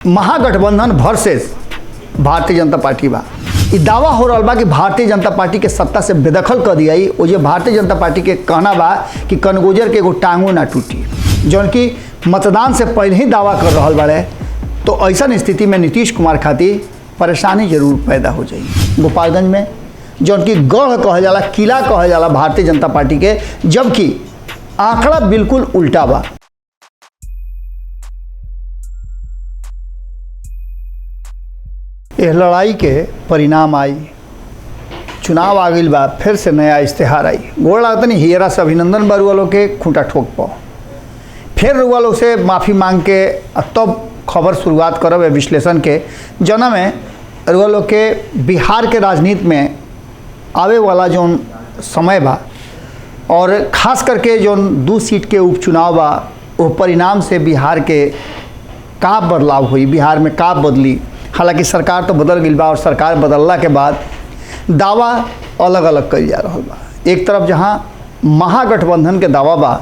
Mahagathbandhan versus Bharatiya Janata party बा। इ दावा हो रहा बा कि भारतीय जनता पार्टी के सत्ता से बेदखल कर दिया वो ये भारतीय जनता पार्टी के कहना बा कि कनगोजर के एगो टांगो ना टूटी, जौन कि मतदान से पहले ही दावा कर रहा बाड़े। तो ऐसा स्थिति में नीतीश कुमार खातिर परेशानी जरूर पैदा हो जाए। गोपालगंज में जौन कि गढ़ कहल जाला, किला कहल जाला भारतीय जनता पार्टी के, जबकि आंकड़ा बिल्कुल उल्टा बा। यह लड़ाई के परिणाम आई, चुनाव आ गई बा, फिर से नया इश्तेहार आई। गोड़ लागतनी हियरा से अभिनंदन बा रुआ लोग के खूंटा ठोक पाओ, फिर रुआ लोग से माफ़ी मांग के तब खबर शुरुआत करब विश्लेषण के, जना में रुआ लोग के बिहार के राजनीति में आवे वाला जौन समय बा और ख़ास करके जौन 2 सीट के उपचुनाव बा, वो परिणाम से बिहार के का बदलाव हुई, बिहार में का बदली। हालांकि सरकार तो बदल गई बा और सरकार बदलला के बाद दावा अलग अलग कल जा रहा बा। एक तरफ जहां महागठबंधन के दावा बा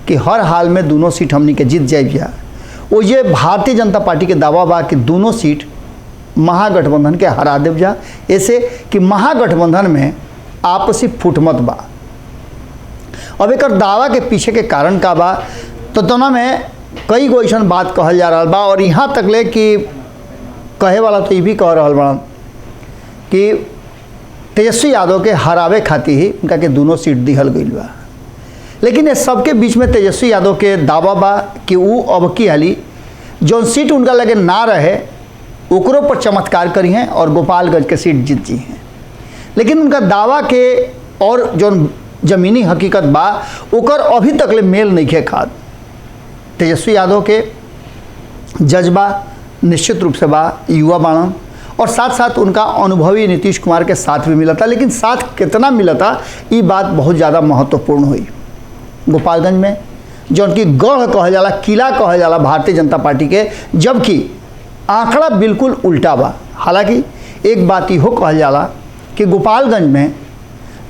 कि हर हाल में दोनों सीट हमनी के जीत जाए, वो ये भारतीय जनता पार्टी के दावा बा कि दोनों सीट महागठबंधन के हरा देव जा, ऐसे कि महागठबंधन में आपसी फुटमत बा। अब एक दावा के पीछे के कारण का बा, तो दोनों में कई गो ऐसा बात कहल जा रहा बा। और यहाँ तक ले कि कहे वाला तो ये भी कह रहा बा कि तेजस्वी यादव के हरावे खातिर ही उनका के दोनों सीट दिहल गई बा। लेकिन ये सबके बीच में तेजस्वी यादव के दावा बा कि वो अब की हाली जौन सीट उनका लगे ना रहे ओकरों पर चमत्कार करी हैं और गोपालगंज के सीट जीत जी हैं। लेकिन उनका दावा के और जौन जमीनी हकीकत बा ओकर अभी तक ले मेल नहीं खे खाद। तेजस्वी यादव के जज्बा निश्चित रूप से बा, युवा बाणन, और साथ साथ उनका अनुभवी नीतीश कुमार के साथ भी मिला था। लेकिन साथ कितना मिला था ये बात बहुत ज़्यादा महत्वपूर्ण हुई। गोपालगंज में जौन कि गढ़ कहल जाला, किला कहल जाला भारतीय जनता पार्टी के, जबकि आंकड़ा बिल्कुल उल्टा बा। हालांकि एक बात इहो कहल जाला कि गोपालगंज में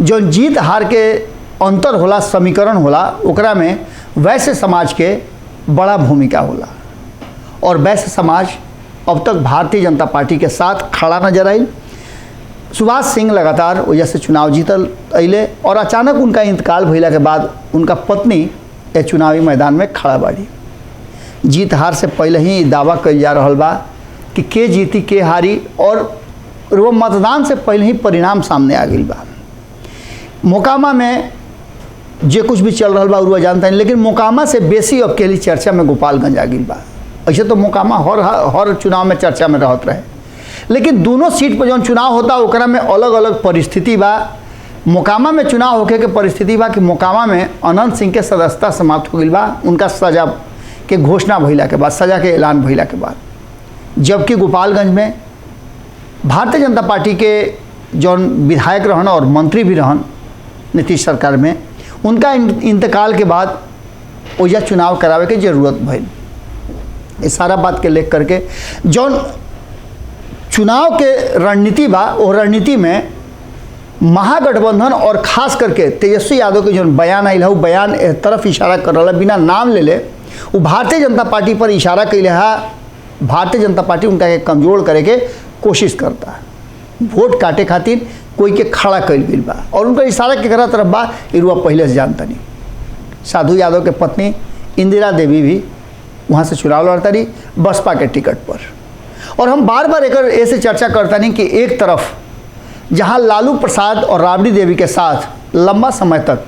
जौन जीत हार के अंतर होला, समीकरण होला, ओकरा में वैश्य समाज के बड़ा भूमिका होला और वैश्य समाज अब तक भारतीय जनता पार्टी के साथ खड़ा नजर आई। सुभाष सिंह लगातार वजह से चुनाव जीतल अले और अचानक उनका इंतकाल भइला के बाद उनका पत्नी ये चुनावी मैदान में खड़ा बाड़ी। जीत हार से पहले ही दावा कल जा रहा बा कि के जीती के हारी, और वो मतदान से पहले ही परिणाम सामने आ गई बा। मोकामा में जे कुछ भी चल रहा बा वो जानता नहीं, लेकिन मोकामा से बेसी अब के लिए चर्चा में गोपालगंज आ गई बा। ऐसे तो मोकामा हर चुनाव में चर्चा में रहत रहे, लेकिन दोनों सीट पर जौन चुनाव होता ओकरा में अलग अलग परिस्थिति बा। मोकामा में चुनाव होके के परिस्थिति बा कि मोकामा में अनंत सिंह के सदस्यता समाप्त हो गई बा, उनका सजा के घोषणा भइला के बाद, सजा के ऐलान भइला के बाद। जबकि गोपालगंज में भारतीय जनता पार्टी के जौन विधायक रहन और मंत्री भी रहन नीतीश सरकार में, उनका इंतकाल के बाद ओजा चुनाव करावे के जरूरत भइल। इस सारा बात के लेख करके जौन चुनाव के रणनीति बा, वो रणनीति में महागठबंधन और खास करके तेजस्वी यादव के जौन बयान आयल है, वो बयान एक तरफ इशारा कर रहा, बिना नाम ले ले वो भारतीय जनता पार्टी पर इशारा कैले है। भारतीय जनता पार्टी उनका के कमजोर करे के कोशिश करता है, वोट काटे खातिर कोई के खड़ा कैल गई बा, और उनका इशारा के तरफ बा इरुआ पहले से जानता नहीं। साधु यादव के पत्नी इंदिरा देवी भी वहाँ से चुनाव लड़ता रही बसपा के टिकट पर। और हम बार बार एक ऐसे चर्चा करता नहीं कि एक तरफ जहाँ लालू प्रसाद और राबड़ी देवी के साथ लंबा समय तक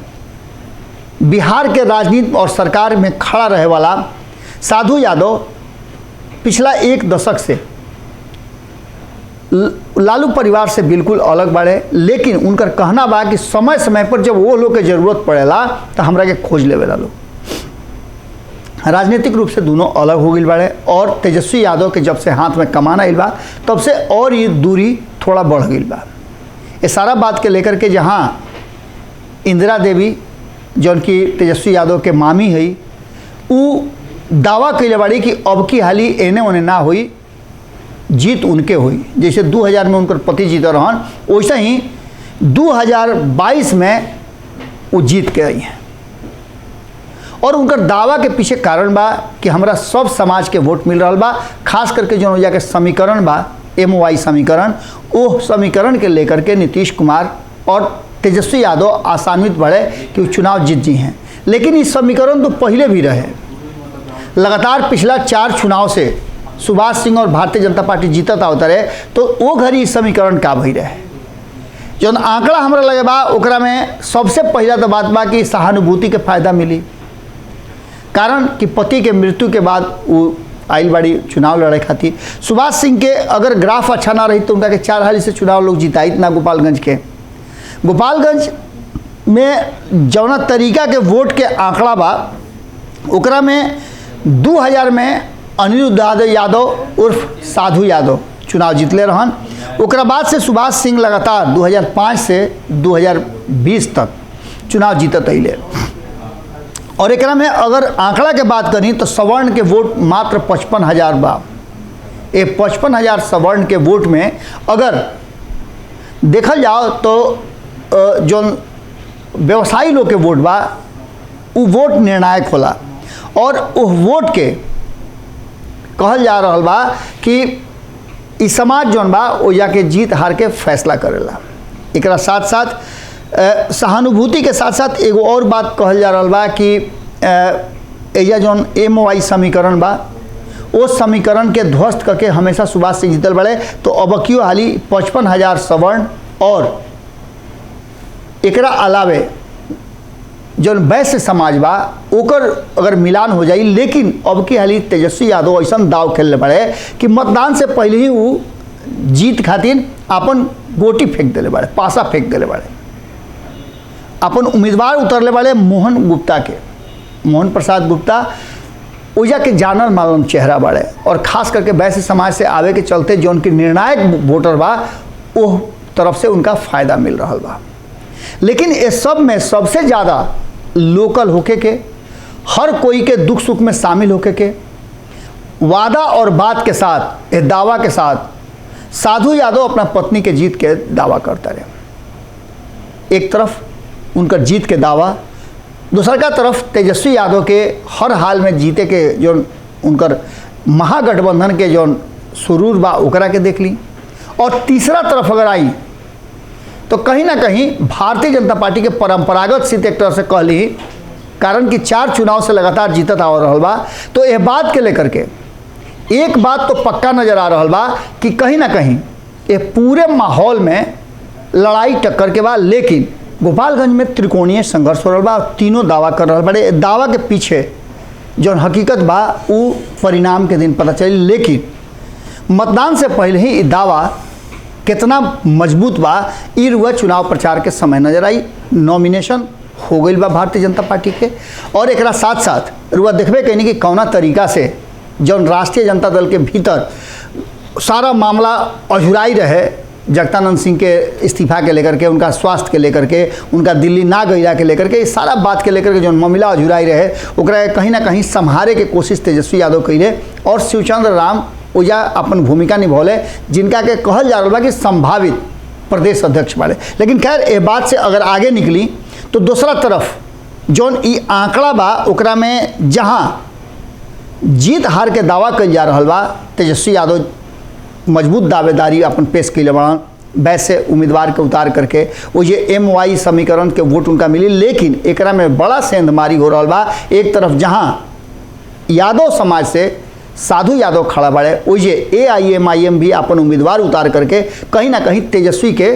बिहार के राजनीति और सरकार में खड़ा रहे वाला साधु यादव पिछला 1 दशक से लालू परिवार से बिल्कुल अलग बढ़े, लेकिन उनका कहना बा कि समय समय पर जब वो लोग के जरूरत पड़ेला तो हमरा के खोज लेवे ला लोग। राजनीतिक रूप से दोनों अलग हो गई बाड़े, और तेजस्वी यादव के जब से हाथ में कमान आइल बा तब से और ये दूरी थोड़ा बढ़ गई बा। ये सारा बात के लेकर के जहाँ इंदिरा देवी जौन की तेजस्वी यादव के मामी है, वो दावा कैले बाड़ी कि अब की हाली एने ओने ना हुई, जीत उनके हुई। जैसे 2000 में उनकर पति जीत रहन, वैसे ही 2022 में वो जीत के आई हैं। और उनकर दावा के पीछे कारण बा कि हमरा सब समाज के वोट मिल रहा बा, खास करके जो जाके समीकरण बा MOI समीकरण, वो समीकरण के लेकर के नीतीश कुमार और तेजस्वी यादव आसान्वित बढ़े कि वो चुनाव जीत जी हैं। लेकिन इस समीकरण तो पहले भी रहे, लगातार पिछला 4 चुनाव से सुभाष सिंह और भारतीय जनता पार्टी जीतत आवत रहे, तो वो घड़ी इस समीकरण का भई रहे। जो आंकड़ा हमरा लगे बा ओकरा में सबसे पहला तो बात बा कि सहानुभूति के फायदा मिली, कारण कि पति के मृत्यु के बाद वो आइल बाड़ी चुनाव लड़े खातिर। सुभाष सिंह के अगर ग्राफ अच्छा ना रही तो उनका के 4 हाली से चुनाव लोग जिताइत ना। गोपालगंज में जौना तरीका के वोट के आंकड़ा बा ओकरा में 2000 में अनिरुद्ध यादव उर्फ साधु यादव चुनाव जीतले रहन। ओकरा बाद से सुभाष सिंह लगातार 2005 से 2020 तक चुनाव जीतत अइले। और एकरा में अगर आंकड़ा के बात करी तो सवर्ण के वोट मात्र 55,000 बा। ये 55,000 सवर्ण के वोट में अगर देखल जाओ तो जो व्यवसायी लोग के वोट बा वो वोट निर्णायक होला, और उस वोट के कहल जा रहा बा कि इस समाज जौन बा वो जाके जीत हार के फैसला करेला। एकरा साथ साथ सहानुभूति के साथ साथ एगो और बात कहल जा रहा बा कि एजा जौन MOI समीकरण बा वो समीकरण के ध्वस्त करके हमेशा सुभाष सिंह जीतल बड़े। तो अबकियो हाली 55,000 सवर्ण और एकरा अलावे जौन वैश्य समाज बा ओकर अगर मिलान हो जाई, लेकिन अब की हाली तेजस्वी यादव ऐसा दाव खेलने बड़े कि मतदान से पहले ही वो जीत खातिर अपन गोटी फेंक दिले बड़े, पासा फेंक दिले बड़े। अपन उम्मीदवार उतरले बड़े मोहन प्रसाद गुप्ता ओजा के जानल मालूम चेहरा बड़े, और ख़ास करके वैश्य समाज से आवे के चलते जो उनके निर्णायक वोटर बा वो तरफ से उनका फ़ायदा मिल रहा बा। लेकिन इस सब में सबसे ज़्यादा लोकल होके के, हर कोई के दुख सुख में शामिल होके के, वादा और बात के साथ, दावा के साथ साधु यादव अपना पत्नी के जीत के दावा करता रहे। एक तरफ उनका जीत के दावा, दूसरा का तरफ तेजस्वी यादव के हर हाल में जीते के जो उनकर महागठबंधन के जो सुरूर बा ओकरा के देख ली। और तीसरा तरफ अगर आई तो कहीं ना कहीं भारतीय जनता पार्टी के परंपरागत सीट एक तरह से कह ली, कारण कि 4 चुनाव से लगातार जीतत आ रहा बा। तो यह बात के लेकर के एक बात तो पक्का नजर आ रहा बा कि कहीं ना कहीं ये पूरे माहौल में लड़ाई टक्कर के बाद, लेकिन गोपालगंज में त्रिकोणीय संघर्ष हो रहा बा। तीनों दावा कर रहा बड़े, दावा के पीछे जो हकीकत बा वो परिणाम के दिन पता चली। लेकिन मतदान से पहले ही दावा कितना मजबूत बा ई रुआ चुनाव प्रचार के समय नजर आई। नॉमिनेशन हो गई बा भारतीय जनता पार्टी के, और एकरा साथ साथ रुआ देखबे कहीं कि कौना तरीका से जौन राष्ट्रीय जनता दल के भीतर सारा मामला अझुराई रहे, जगदानंद सिंह के इस्तीफा के लेकर के, उनका स्वास्थ्य के लेकर के, उनका दिल्ली ना गईला के लेकर के, इस सारा बात के लेकर के जो मामला अझुराई रहे ओकरा कहीं ना कहीं संहारे के कोशिश तेजस्वी यादव कैले, और शिवचंद्र राम ओजा अपन भूमिका निभौले, जिनका के कहल जा रहा बा कि संभावित प्रदेश अध्यक्ष बाड़े। लेकिन खैर ये बात से अगर आगे निकली तो दूसरा तरफ जौन ई आंकड़ा बा ओकरा में जहाँ जीत हार के दावा कल जा रहा बा, तेजस्वी यादव मजबूत दावेदारी अपन पेश कैले बड़न, वैसे उम्मीदवार के उतार करके वो ये MOI समीकरण के वोट उनका मिली। लेकिन एकरा में बड़ा सेंधमारी हो रहा बा। एक तरफ जहाँ यादव समाज से साधु यादव खड़ा बड़े, वो ये AIMIM भी अपन उम्मीदवार उतार करके कहीं ना कहीं तेजस्वी के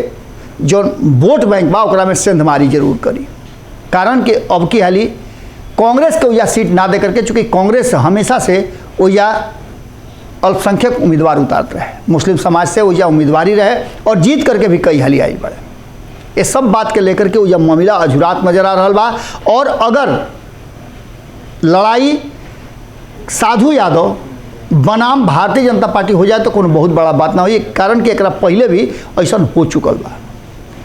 जो वोट बैंक बा ओकरा में सेंधमारी जरूर करी। कारण कि अब की हाली कांग्रेस के ओजा सीट ना दे करके, चूँकि कांग्रेस हमेशा से ओजा अल्पसंख्यक उम्मीदवार उतारते रहे, मुस्लिम समाज से ओजा उम्मीदवारी रहे, और जीत करके भी कई हाली आई बड़े। ये सब बात के लेकर के ओजा मामला अझुरात नजर आ रहा बा। और अगर लड़ाई साधु यादव बनाम भारतीय जनता पार्टी हो जाए तो कोनो बहुत बड़ा बात ना हो, कारण कि एकरा पहले भी ऐसा हो चुकल बा।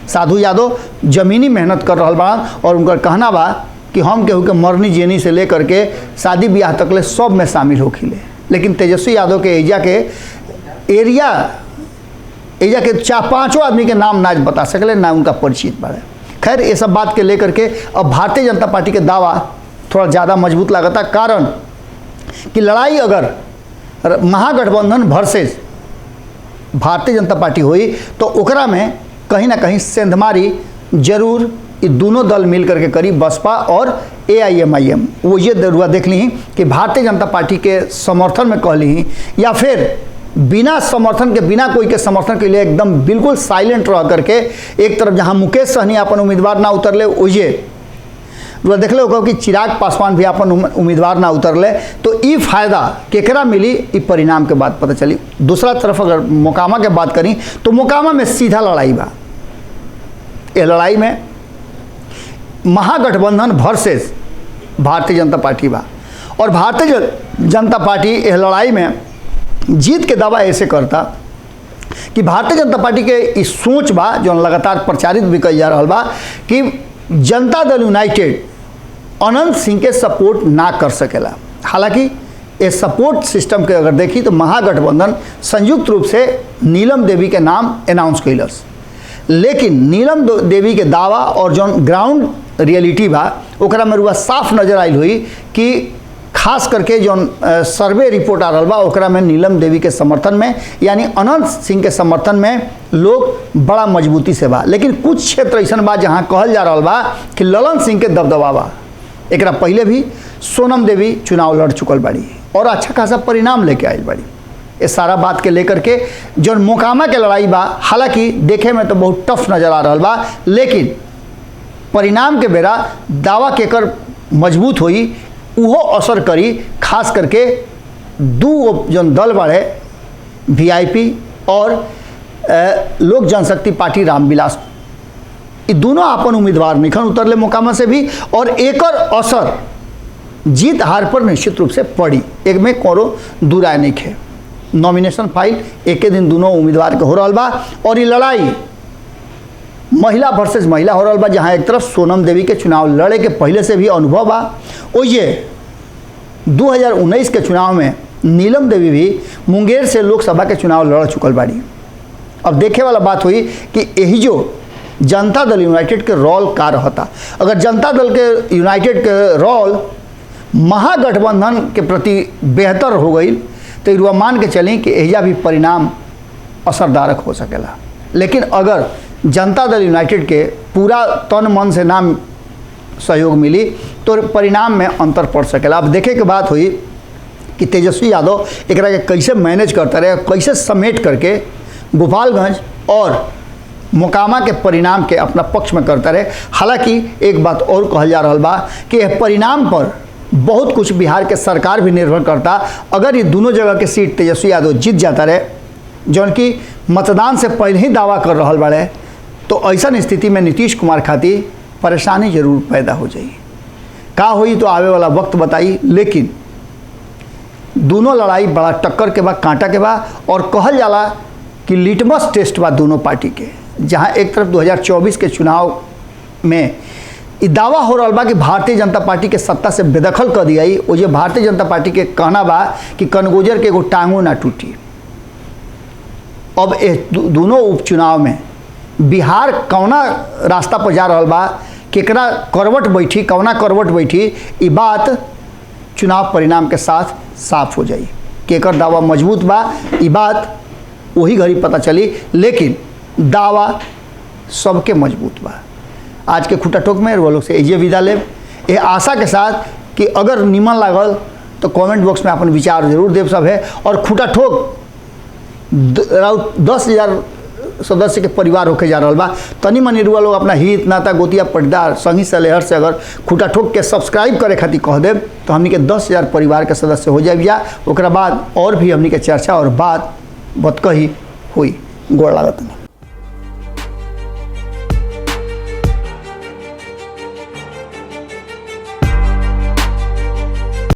साधु यादव जमीनी मेहनत कर रहा बा, और उनका कहना बा कि हम केहू के मरनी जेनी से लेकर के शादी ब्याह तक ले सब में शामिल हो खिले। लेकिन तेजस्वी यादव के एरिया के 4-5 आदमी के नाम ना बता सकले, ना उनका परिचित बारे। खैर ये सब बात के लेकर के अब भारतीय जनता पार्टी के दावा थोड़ा ज़्यादा मजबूत लागता। कारण कि लड़ाई अगर महागठबंधन वर्सेस भारतीय जनता पार्टी हुई तो ओकरा में कहीं ना कहीं सेंधमारी जरूर ये दोनों दल मिल करके करी, बसपा और AIMIM। वो ये जरूर देख ली कि भारतीय जनता पार्टी के समर्थन में कह ली या फिर बिना समर्थन के, बिना कोई के समर्थन के लिए एकदम बिल्कुल साइलेंट रह करके एक तरफ जहां मुकेश सहनी अपन उम्मीदवार ना उतरले ओजे देख लो कि चिराग पासवान भी अपन उम्मीदवार ना उतरले, तो ई फायदा केकरा मिली ई परिणाम के बाद पता चली। दूसरा तरफ अगर मोकामा के बात करी तो मोकामा में सीधा लड़ाई बा। ये लड़ाई में महागठबंधन वर्सेस भारतीय जनता पार्टी बा और भारतीय जनता पार्टी इस लड़ाई में जीत के दावा ऐसे करता कि भारतीय जनता पार्टी के इस सोच बा जो लगातार प्रचारित भी कई जा रहा बा कि जनता दल यूनाइटेड अनंत सिंह के सपोर्ट ना कर सकेला। हालांकि ये सपोर्ट सिस्टम के अगर देखी तो महागठबंधन संयुक्त रूप से नीलम देवी के नाम अनाउंस कैलस, लेकिन नीलम देवी के दावा और जो ग्राउंड रियलिटी बा ओकरा में रुआ साफ नजर आयल हुई कि खास करके जो सर्वे रिपोर्ट आ रहा बा ओकरा में नीलम देवी के समर्थन में यानी अनंत सिंह के समर्थन में लोग बड़ा मजबूती से बा। लेकिन कुछ क्षेत्र ऐसा बा जहाँ कहल जा रहा बा कि ललन सिंह के दबदबा बा। एकरा पहले भी सोनम देवी चुनाव लड़ चुकल बाड़ी और अच्छा खासा परिणाम लेके आयल बाड़ी। ये सारा बात के लेकर के जो मोकामा के लड़ाई बा हालांकि देखे में तो बहुत टफ नज़र आ रहा बा, लेकिन परिणाम के बेरा दावा केकर मजबूत हुई उहो असर करी। खास करके दो जो दल बाड़े VIP और लोक जनशक्ति पार्टी रामविलास, ये दोनों अपन उम्मीदवार निखन उतरले मोकामा से भी और एकर असर जीत हार पर निश्चित रूप से पड़ी। एक में कोनो दुराय नहीं है। नॉमिनेशन फाइल एक दिन दोनों उम्मीदवार के हो रहा बा और ये लड़ाई महिला वर्सेस महिला हो रहा बा, जहाँ एक तरफ सोनम देवी के चुनाव लड़े के पहले से भी अनुभव बा। और ये 2019 के चुनाव में नीलम देवी भी मुंगेर से लोकसभा के चुनाव लड़ चुकल बाड़ी। अब देखे वाला बात हुई कि यही जो जनता दल यूनाइटेड के रोल का रहता। अगर जनता दल के यूनाइटेड के रोल महागठबंधन के प्रति बेहतर हो गई तो युवा मान के चलें कि एजा भी परिणाम असरदारक हो सकेला। लेकिन अगर जनता दल यूनाइटेड के पूरा तन मन से नाम सहयोग मिली तो परिणाम में अंतर पड़ सकेला। अब देखे के बात हुई कि तेजस्वी यादव एकरा के कैसे मैनेज करता रहे, कैसे समेट करके गोपालगंज और मोकामा के परिणाम के अपना पक्ष में करता रहे। हालांकि एक बात और कहल जा रहा बा कि यह परिणाम पर बहुत कुछ बिहार के सरकार भी निर्भर करता। अगर ये दोनों जगह के सीट तेजस्वी यादव जीत जाता रहे जौन कि मतदान से पहले ही दावा कर रहा बाड़े, तो ऐसा स्थिति में नीतीश कुमार खातिर परेशानी जरूर पैदा हो जाई। का हुई तो आवे वाला वक्त बताई, लेकिन दोनों लड़ाई बड़ा टक्कर के बा, कांटा के बा और कहल जाला कि लिटमस टेस्ट बा दोनों पार्टी के। जहां एक तरफ 2024 के चुनाव में दावा हो रहा बा कि भारतीय जनता पार्टी के सत्ता से बेदखल कर दिया, वो जो भारतीय जनता पार्टी के कहना बा कि कनगोजर के एगो टांगों ना टूटी। अब दोनों उपचुनाव में बिहार कौना रास्ता पर जा रहा बा, केकरा करवट बैठी, कौना करवट बैठी, ये बात चुनाव परिणाम के साथ साफ हो जाई। केकर दावा मजबूत बा ये बात वही घड़ी पता चली, लेकिन दावा सबके मजबूत बा। आज के खुटा ठोक में वो लोग से एजे विदा लेब ये आशा के साथ कि अगर निमन लागल तो कमेंट बॉक्स में अपन विचार जरूर देव सब है। और खुटा ठोक 10,000 सदस्य के परिवार होके जा रहा बा। तनी मनी रुआ लोग अपना हित नाता गोतिया पटदार संगी सलेहर से अगर खुटा ठोक के सब्सक्राइब करे खातिर कह देव तो हमनी के 10,000 परिवार के सदस्य हो जाए। या ओकरा बाद और भी हमनी के चर्चा और बात बतकही हुई। गोड़ लागत नहीं।